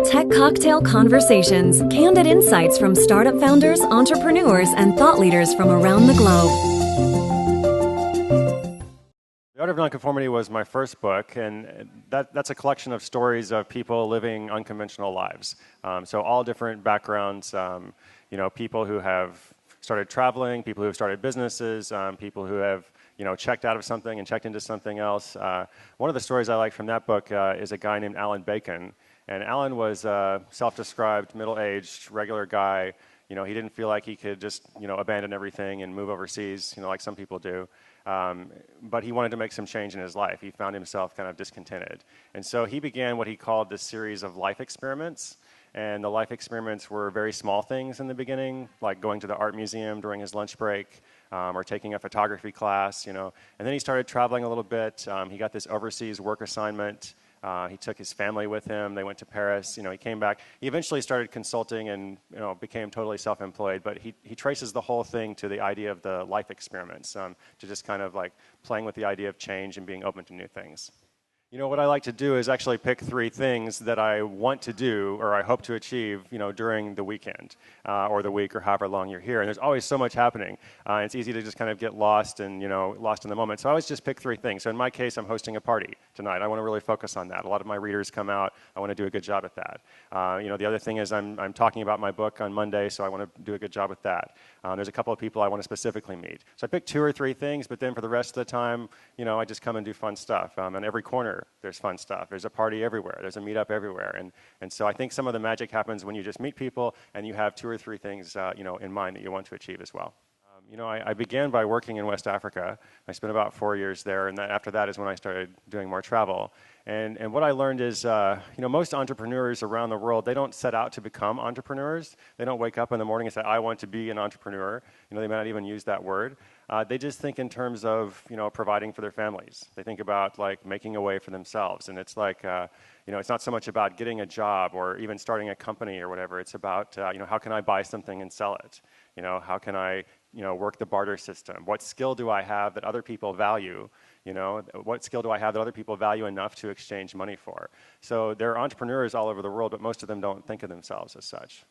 Tech Cocktail Conversations, candid insights from startup founders, entrepreneurs, and thought leaders from around the globe. The Art of Non-Conformity was my first book, and that's a collection of stories of people living unconventional lives. So all different backgrounds, people who have started traveling, people who have started businesses, people who have checked out of something and checked into something else. One of the stories I like from that book is a guy named Alan Bacon. And Alan was a self-described, middle-aged, regular guy. He didn't feel like he could just, abandon everything and move overseas, like some people do. But he wanted to make some change in his life. He found himself kind of discontented. And so he began what he called this series of life experiments. And the life experiments were very small things in the beginning, like going to the art museum during his lunch break, or taking a photography class, And then he started traveling a little bit. He got this overseas work assignment. He took his family with him. They went to Paris. He came back. He eventually started consulting and became totally self-employed. But he traces the whole thing to the idea of the life experiments, to just kind of like playing with the idea of change and being open to new things. What I like to do is actually pick 3 things that I want to do or I hope to achieve, during the weekend or the week or however long you're here. And there's always so much happening. It's easy to just kind of get lost and, lost in the moment. So I always just pick 3 things. So in my case, I'm hosting a party tonight. I want to really focus on that. A lot of my readers come out. I want to do a good job at that. The other thing is I'm talking about my book on Monday, so I want to do a good job with that. There's a couple of people I want to specifically meet. So I pick 2 or 3 things, but then for the rest of the time, I just come and do fun stuff. On every corner, there's fun stuff. There's a party everywhere. There's a meetup everywhere. And so I think some of the magic happens when you just meet people and you have 2 or 3 things, in mind that you want to achieve as well. I began by working in West Africa. I spent about 4 years there, and after that is when I started doing more travel. And what I learned is, most entrepreneurs around the world, they don't set out to become entrepreneurs. They don't wake up in the morning and say, I want to be an entrepreneur. They may not even use that word. They just think in terms of, providing for their families. They think about like making a way for themselves. And it's like, it's not so much about getting a job or even starting a company or whatever. It's about, how can I buy something and sell it? How can I, work the barter system? What skill do I have that other people value? What skill do I have that other people value enough to exchange money for? So there are entrepreneurs all over the world, but most of them don't think of themselves as such.